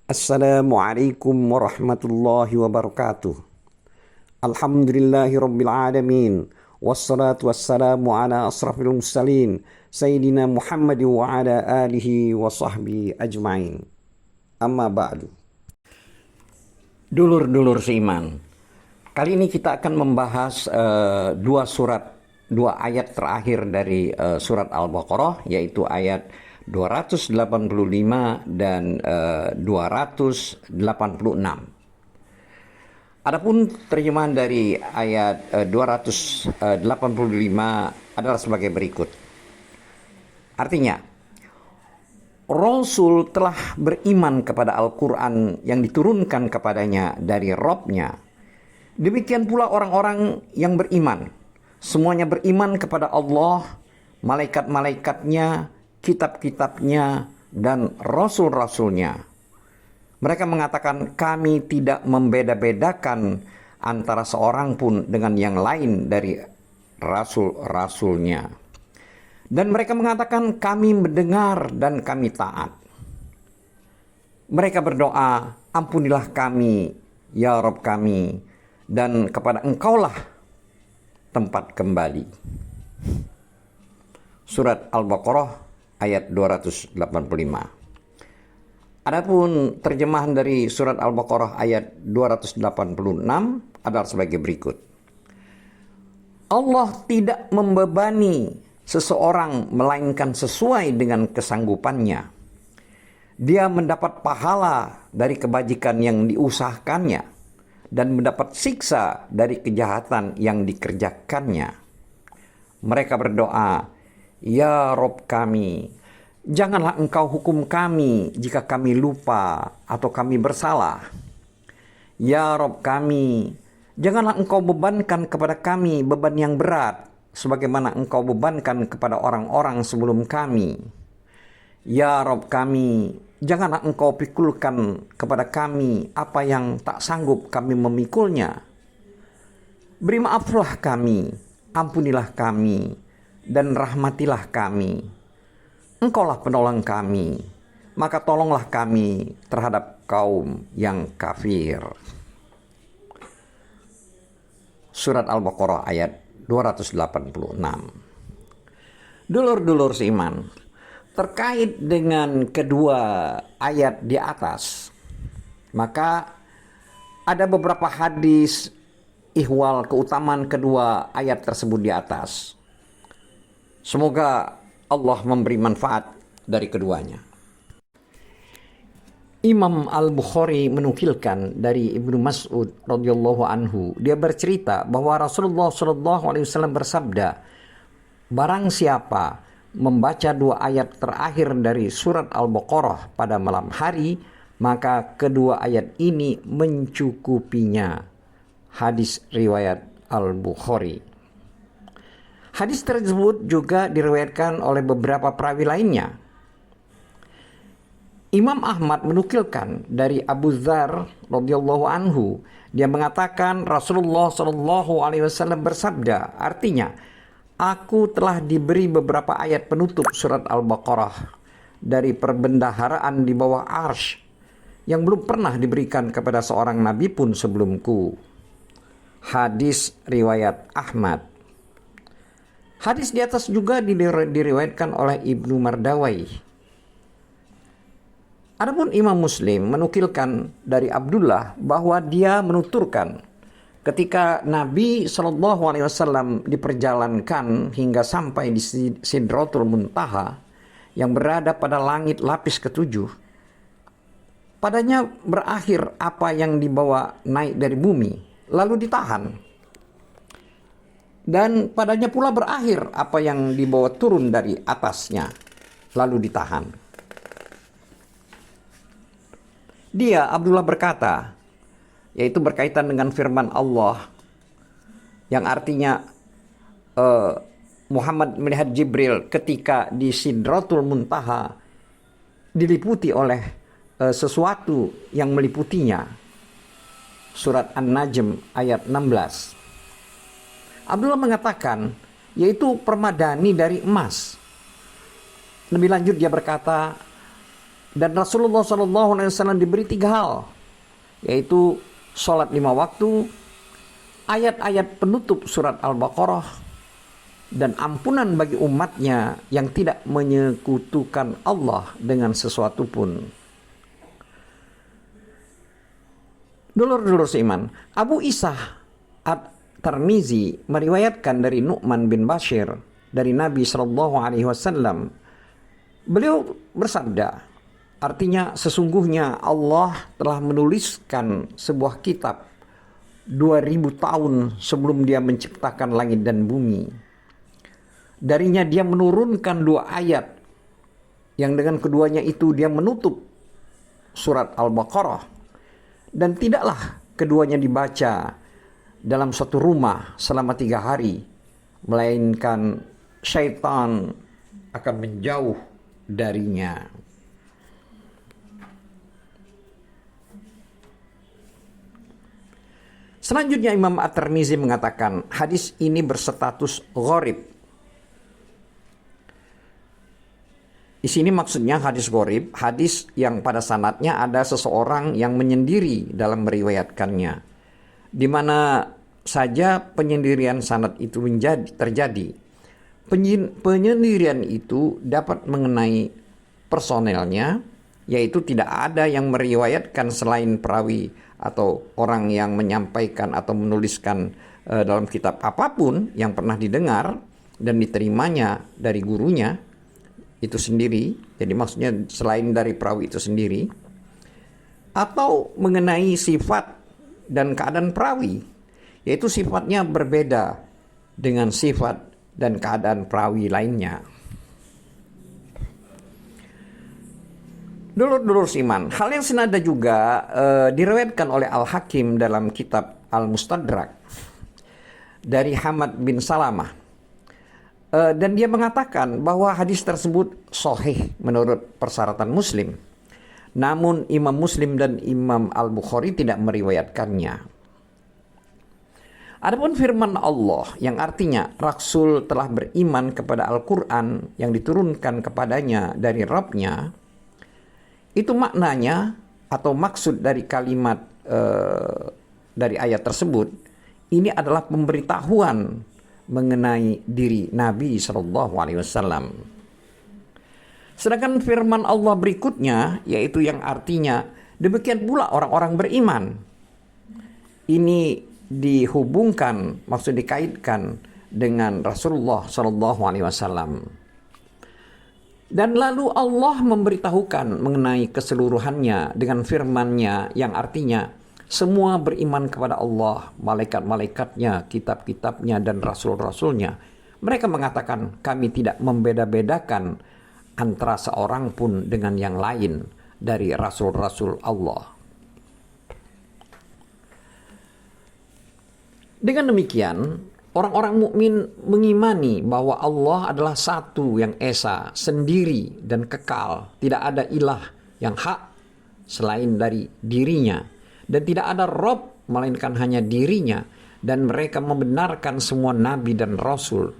Assalamualaikum warahmatullahi wabarakatuh. Alhamdulillahi rabbil alamin. Wassalatu wassalamu ala asrafil mursalin Sayyidina Muhammad wa ala alihi wa sahbihi ajma'in. Amma ba'du. Dulur-dulur seiman, kali ini kita akan membahas dua ayat terakhir dari surat Al-Baqarah, yaitu ayat 285 dan 286. Adapun terjemahan dari ayat 285 adalah sebagai berikut. Artinya, Rasul telah beriman kepada Al-Quran yang diturunkan kepadanya dari Rabb-nya. Demikian pula orang-orang yang beriman. Semuanya beriman kepada Allah, malaikat-malaikatnya, kitab-kitabnya, dan rasul-rasulnya. Mereka mengatakan, kami tidak membeda-bedakan antara seorang pun dengan yang lain dari rasul-rasulnya. Dan mereka mengatakan, kami mendengar dan kami taat. Mereka berdoa, ampunilah kami, ya Rabb kami, dan kepada Engkaulah tempat kembali. Surat Al-Baqarah ayat 285. Adapun terjemahan dari surat Al-Baqarah ayat 286 adalah sebagai berikut. Allah tidak membebani seseorang melainkan sesuai dengan kesanggupannya. Dia mendapat pahala dari kebajikan yang diusahakannya dan mendapat siksa dari kejahatan yang dikerjakannya. Mereka berdoa, ya Rob kami, janganlah Engkau hukum kami jika kami lupa atau kami bersalah. Ya Rob kami, janganlah Engkau bebankan kepada kami beban yang berat, sebagaimana Engkau bebankan kepada orang-orang sebelum kami. Ya Rob kami, janganlah Engkau pikulkan kepada kami apa yang tak sanggup kami memikulnya. Beri maaflah kami, ampunilah kami, dan rahmatilah kami. Engkaulah penolong kami, maka tolonglah kami terhadap kaum yang kafir. Surat Al-Baqarah ayat 286. Dulur-dulur seiman, terkait dengan kedua ayat di atas, maka ada beberapa hadis ihwal keutamaan kedua ayat tersebut di atas. Semoga Allah memberi manfaat dari keduanya. Imam Al-Bukhari menukilkan dari Ibnu Mas'ud radhiyallahu anhu, dia bercerita bahwa Rasulullah shallallahu alaihi wasallam bersabda, barang siapa membaca dua ayat terakhir dari surat Al-Baqarah pada malam hari, maka kedua ayat ini mencukupinya. Hadis riwayat Al-Bukhari. Hadis tersebut juga diriwayatkan oleh beberapa perawi lainnya. Imam Ahmad menukilkan dari Abu Dzar radhiyallahu anhu, dia mengatakan Rasulullah shallallahu alaihi wasallam bersabda, artinya, aku telah diberi beberapa ayat penutup surat Al-Baqarah dari perbendaharaan di bawah arsy yang belum pernah diberikan kepada seorang nabi pun sebelumku. Hadis riwayat Ahmad. Hadis di atas juga diriwayatkan oleh Ibnu Mardawai. Adapun Imam Muslim menukilkan dari Abdullah bahwa dia menuturkan ketika Nabi Shallallahu Alaihi Wasallam diperjalankan hingga sampai di Sidratul Muntaha yang berada pada langit lapis ketujuh, padanya berakhir apa yang dibawa naik dari bumi lalu ditahan. Dan padanya pula berakhir apa yang dibawa turun dari atasnya, lalu ditahan. Dia, Abdullah berkata, yaitu berkaitan dengan firman Allah, yang artinya Muhammad melihat Jibril ketika di Sidratul Muntaha diliputi oleh sesuatu yang meliputinya. Surat An-Najm ayat 16. Abdullah mengatakan, yaitu permadani dari emas. Lebih lanjut dia berkata, Dan Rasulullah SAW diberi 3 hal, yaitu sholat 5 waktu, ayat-ayat penutup surat Al-Baqarah, dan ampunan bagi umatnya yang tidak menyekutukan Allah dengan sesuatu pun. Dulur-dulur seiman, Abu Isa At-Tirmizi meriwayatkan dari Nu'man bin Bashir dari Nabi SAW. Beliau bersabda, artinya sesungguhnya Allah telah menuliskan sebuah kitab 2000 tahun sebelum Dia menciptakan langit dan bumi. Darinya Dia menurunkan 2 ayat yang dengan keduanya itu Dia menutup surat Al-Baqarah. Dan tidaklah keduanya dibaca dalam suatu rumah selama 3 hari, melainkan syaitan akan menjauh darinya. Selanjutnya Imam At-Tirmizi mengatakan hadis ini berstatus gharib. Di sini maksudnya hadis gharib, hadis yang pada sanadnya ada seseorang yang menyendiri dalam meriwayatkannya, di mana saja penyendirian sanad itu terjadi. Penyendirian itu dapat mengenai personelnya, yaitu tidak ada yang meriwayatkan selain perawi atau orang yang menyampaikan atau menuliskan dalam kitab apapun yang pernah didengar dan diterimanya dari gurunya itu sendiri. Jadi maksudnya selain dari perawi itu sendiri, atau mengenai sifat dan keadaan perawi, yaitu sifatnya berbeda dengan sifat dan keadaan perawi lainnya. Dulur-dulur siman, hal yang senada juga diriwayatkan oleh Al-Hakim dalam kitab Al-Mustadrak dari Hamad bin Salamah. Dan dia mengatakan bahwa hadis tersebut sahih menurut persyaratan Muslim. Namun Imam Muslim dan Imam Al-Bukhari tidak meriwayatkannya. Adapun firman Allah yang artinya Rasul telah beriman kepada Al-Quran yang diturunkan kepadanya dari Rabb-nya, itu maknanya atau maksud dari kalimat dari ayat tersebut, ini adalah pemberitahuan mengenai diri Nabi SAW. Sedangkan firman Allah berikutnya, yaitu yang artinya demikian pula orang-orang beriman, ini dihubungkan, maksud dikaitkan dengan Rasulullah SAW. Dan lalu Allah memberitahukan mengenai keseluruhannya dengan firman-Nya yang artinya semua beriman kepada Allah, malaikat-malaikatnya, kitab-kitabnya, dan rasul-rasulnya. Mereka mengatakan kami tidak membeda-bedakan antara seorang pun dengan yang lain dari rasul-rasul Allah. Dengan demikian, orang-orang mukmin mengimani bahwa Allah adalah satu yang esa, sendiri dan kekal. Tidak ada ilah yang hak selain dari dirinya. Dan tidak ada Rob melainkan hanya dirinya. Dan mereka membenarkan semua nabi dan rasul.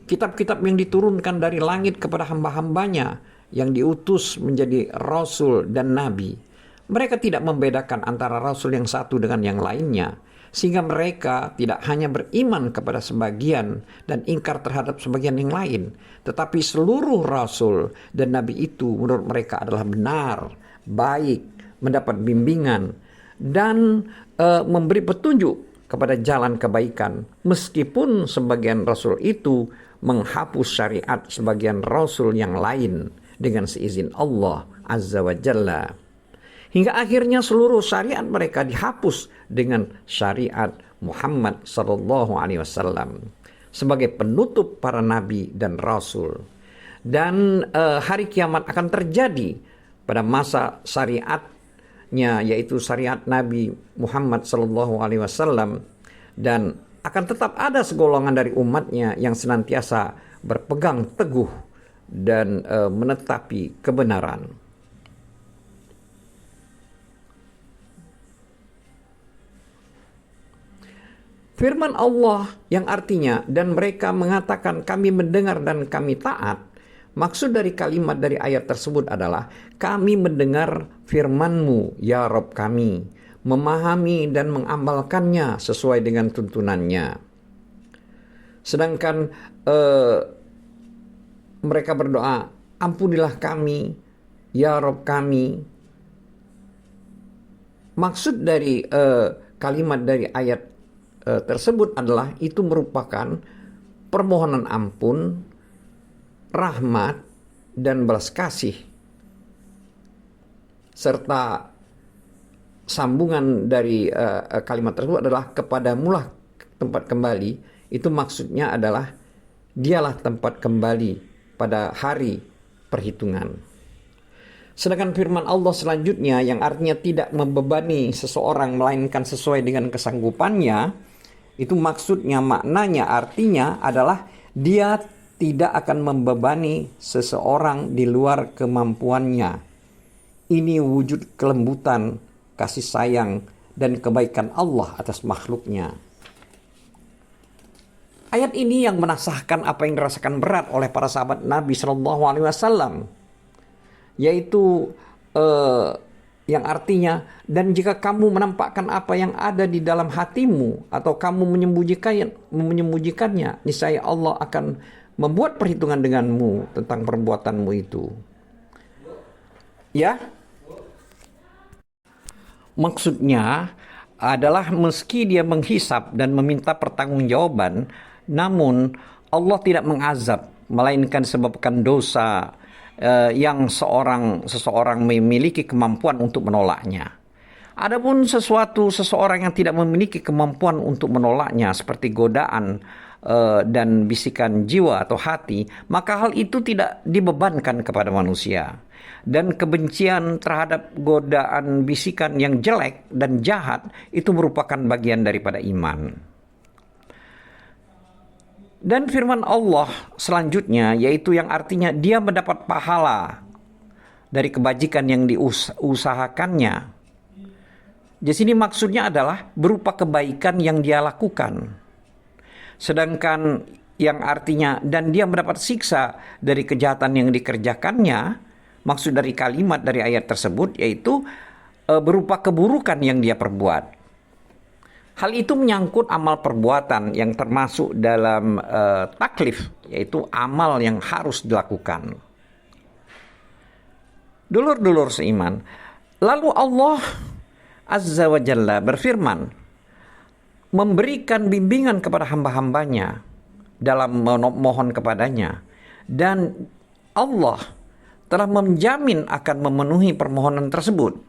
Kitab-kitab yang diturunkan dari langit kepada hamba-hambanya yang diutus menjadi rasul dan nabi. Mereka tidak membedakan antara rasul yang satu dengan yang lainnya. Sehingga mereka tidak hanya beriman kepada sebagian dan ingkar terhadap sebagian yang lain. Tetapi seluruh rasul dan nabi itu menurut mereka adalah benar, baik, mendapat bimbingan, dan memberi petunjuk kepada jalan kebaikan, meskipun sebagian rasul itu menghapus syariat sebagian rasul yang lain dengan seizin Allah Azza wa Jalla, hingga akhirnya seluruh syariat mereka dihapus dengan syariat Muhammad sallallahu alaihi wasallam sebagai penutup para nabi dan rasul. Dan hari kiamat akan terjadi pada masa syariat, yaitu syariat Nabi Muhammad sallallahu alaihi wasallam, dan akan tetap ada segolongan dari umatnya yang senantiasa berpegang teguh dan menetapi kebenaran. Firman Allah yang artinya dan mereka mengatakan kami mendengar dan kami taat, Maksud dari kalimat dari ayat tersebut adalah kami mendengar firman-Mu, ya Rabb kami, memahami dan mengamalkannya sesuai dengan tuntunannya. Sedangkan mereka berdoa, ampunilah kami, ya Rabb kami. Maksud dari kalimat dari ayat tersebut adalah itu merupakan permohonan ampun, rahmat, dan belas kasih. Serta sambungan dari kalimat tersebut adalah kepadamulah tempat kembali. Itu maksudnya adalah dialah tempat kembali pada hari perhitungan. Sedangkan firman Allah selanjutnya yang artinya tidak membebani seseorang melainkan sesuai dengan kesanggupannya, itu maksudnya maknanya artinya adalah dia tidak akan membebani seseorang di luar kemampuannya. Ini wujud kelembutan, kasih sayang, dan kebaikan Allah atas makhluknya. Ayat ini yang menasahkan apa yang dirasakan berat oleh para sahabat Nabi SAW, yaitu yang artinya, dan jika kamu menampakkan apa yang ada di dalam hatimu atau kamu menyembunyikannya, niscaya Allah akan membuat perhitungan denganmu tentang perbuatanmu itu. Ya, maksudnya adalah meski dia menghisap dan meminta pertanggungjawaban, namun Allah tidak mengazab, melainkan sebabkan dosa yang seseorang memiliki kemampuan untuk menolaknya. Adapun seseorang yang tidak memiliki kemampuan untuk menolaknya seperti godaan dan bisikan jiwa atau hati, maka hal itu tidak dibebankan kepada manusia. Dan kebencian terhadap godaan bisikan yang jelek dan jahat itu merupakan bagian daripada iman. Dan firman Allah selanjutnya, yaitu yang artinya dia mendapat pahala dari kebajikan yang diusahakannya. Di sini maksudnya adalah berupa kebaikan yang dia lakukan. Sedangkan yang artinya dan dia mendapat siksa dari kejahatan yang dikerjakannya, maksud dari kalimat dari ayat tersebut yaitu berupa keburukan yang dia perbuat. Hal itu menyangkut amal perbuatan yang termasuk dalam taklif, yaitu amal yang harus dilakukan. Dulur-dulur seiman, lalu Allah Azza wa Jalla berfirman, memberikan bimbingan kepada hamba-hambanya dalam memohon kepadanya, dan Allah telah menjamin akan memenuhi permohonan tersebut.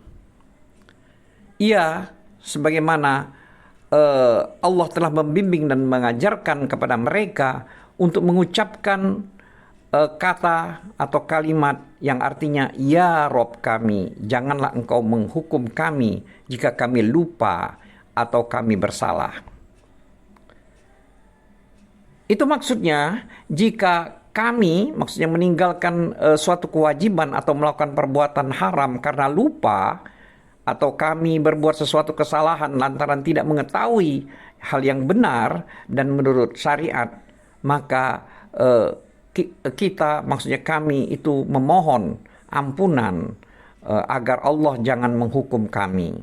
Ia sebagaimana Allah telah membimbing dan mengajarkan kepada mereka untuk mengucapkan kata atau kalimat yang artinya, ya Rob kami, janganlah engkau menghukum kami jika kami lupa atau kami bersalah. Itu maksudnya jika kami, maksudnya meninggalkan suatu kewajiban atau melakukan perbuatan haram karena lupa, atau kami berbuat sesuatu kesalahan lantaran tidak mengetahui hal yang benar dan menurut syariat, maka kita, maksudnya kami itu memohon ampunan agar Allah jangan menghukum kami.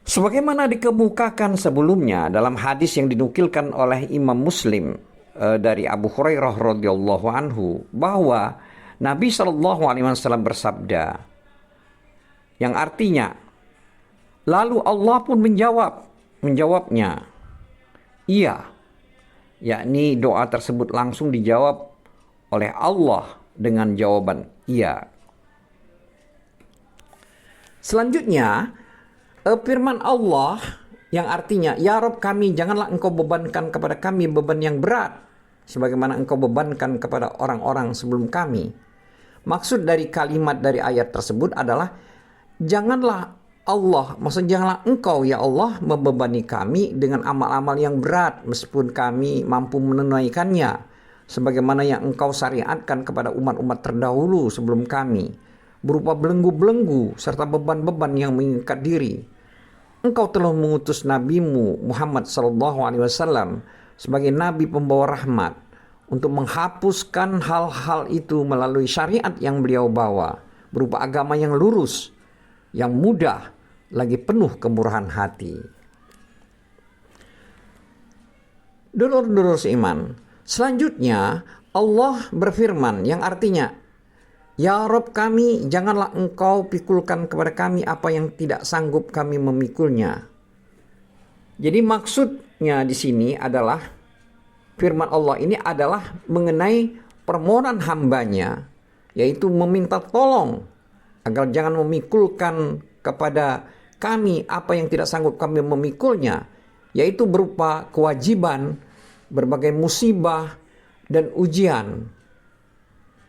Sebagaimana dikemukakan sebelumnya dalam hadis yang dinukilkan oleh Imam Muslim dari Abu Hurairah radhiyallahu anhu, bahwa Nabi SAW bersabda, yang artinya, lalu Allah pun menjawabnya, iya, yakni doa tersebut langsung dijawab oleh Allah dengan jawaban iya. Selanjutnya, firman Allah yang artinya, ya Rabb kami, janganlah engkau bebankan kepada kami beban yang berat, sebagaimana engkau bebankan kepada orang-orang sebelum kami. Maksud dari kalimat dari ayat tersebut adalah janganlah Allah, maksudnya janganlah engkau ya Allah membebani kami dengan amal-amal yang berat meskipun kami mampu menunaikannya, sebagaimana yang engkau syariatkan kepada umat-umat terdahulu sebelum kami, berupa belenggu-belenggu serta beban-beban yang mengikat diri. Engkau telah mengutus nabimu Muhammad SAW sebagai nabi pembawa rahmat untuk menghapuskan hal-hal itu melalui syariat yang beliau bawa, berupa agama yang lurus, yang mudah, lagi penuh kemurahan hati. Dulur-dulur seiman, selanjutnya Allah berfirman yang artinya, Ya Rob kami, janganlah engkau pikulkan kepada kami apa yang tidak sanggup kami memikulnya. Jadi maksudnya di sini adalah, firman Allah ini adalah mengenai permohonan hambanya, yaitu meminta tolong agar jangan memikulkan kepada kami apa yang tidak sanggup kami memikulnya, yaitu berupa kewajiban, berbagai musibah dan ujian.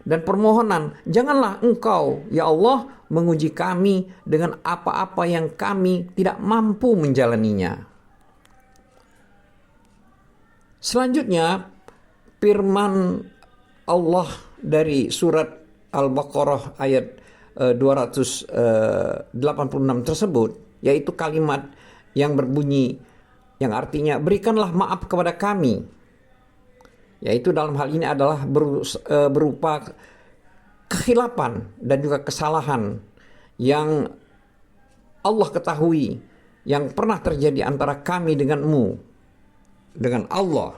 Dan permohonan, janganlah engkau, ya Allah, menguji kami dengan apa-apa yang kami tidak mampu menjalaninya. Selanjutnya, firman Allah dari surat Al-Baqarah ayat 286 tersebut, yaitu kalimat yang berbunyi, yang artinya, berikanlah maaf kepada kami. Yaitu dalam hal ini adalah berupa kekhilafan dan juga kesalahan yang Allah ketahui, yang pernah terjadi antara kami denganmu, dengan Allah.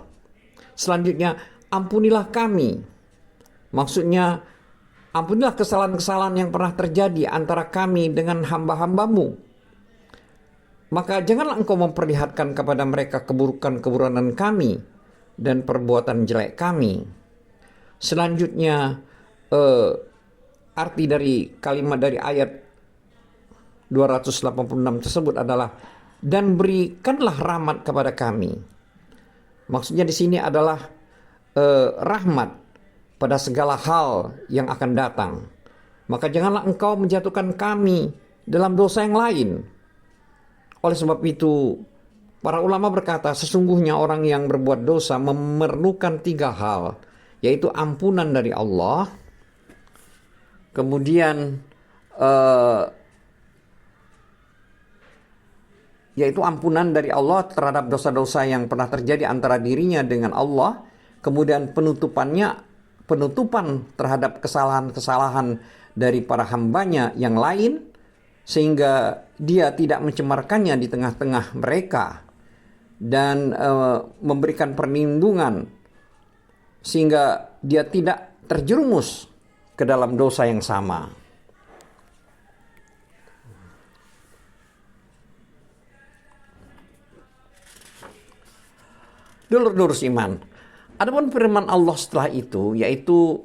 Selanjutnya, ampunilah kami. Maksudnya, ampunilah kesalahan-kesalahan yang pernah terjadi antara kami dengan hamba-hambamu. Maka janganlah engkau memperlihatkan kepada mereka keburukan-keburukan kami dan perbuatan jelek kami. Selanjutnya, arti dari kalimat dari ayat 286 tersebut adalah, dan berikanlah rahmat kepada kami. Maksudnya di sini adalah rahmat pada segala hal yang akan datang. Maka janganlah engkau menjatuhkan kami dalam dosa yang lain. Oleh sebab itu, para ulama berkata, sesungguhnya orang yang berbuat dosa memerlukan 3 hal, yaitu ampunan dari Allah, kemudian yaitu ampunan dari Allah terhadap dosa-dosa yang pernah terjadi antara dirinya dengan Allah, kemudian penutupan terhadap kesalahan-kesalahan dari para hambanya yang lain, sehingga dia tidak mencemarkannya di tengah-tengah mereka, dan memberikan perlindungan sehingga dia tidak terjerumus ke dalam dosa yang sama. Dulur-dulur iman, adapun firman Allah setelah itu, yaitu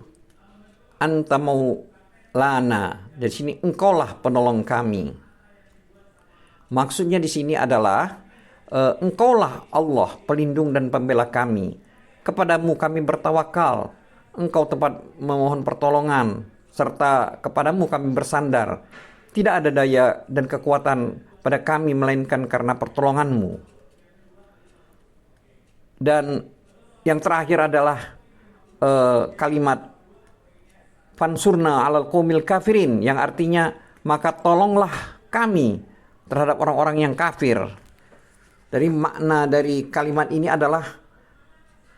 anta maulana, dari sini engkaulah penolong kami. Maksudnya di sini adalah engkaulah Allah, pelindung dan pembela kami. Kepadamu kami bertawakal, engkau tempat memohon pertolongan, serta kepadamu kami bersandar. Tidak ada daya dan kekuatan pada kami melainkan karena pertolonganmu. Dan yang terakhir adalah kalimat fansurna alal qaumil kafirin, yang artinya maka tolonglah kami terhadap orang-orang yang kafir. Dari makna dari kalimat ini adalah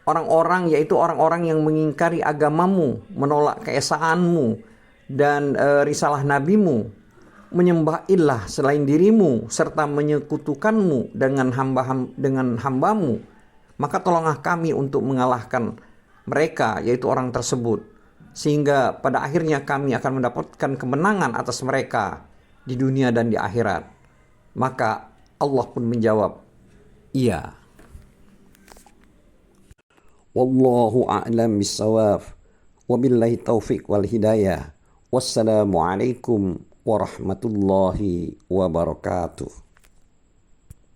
orang-orang, yaitu orang-orang yang mengingkari agamamu, menolak keesaanmu dan risalah nabimu, menyembah ilah selain dirimu, serta menyekutukanmu dengan hambamu. Maka tolonglah kami untuk mengalahkan mereka, yaitu orang tersebut, sehingga pada akhirnya kami akan mendapatkan kemenangan atas mereka di dunia dan di akhirat. Maka Allah pun menjawab, iya. Wallahu a'lam bissawab. Wabillahi taufiq wal hidayah. Wassalamualaikum warahmatullahi wabarakatuh.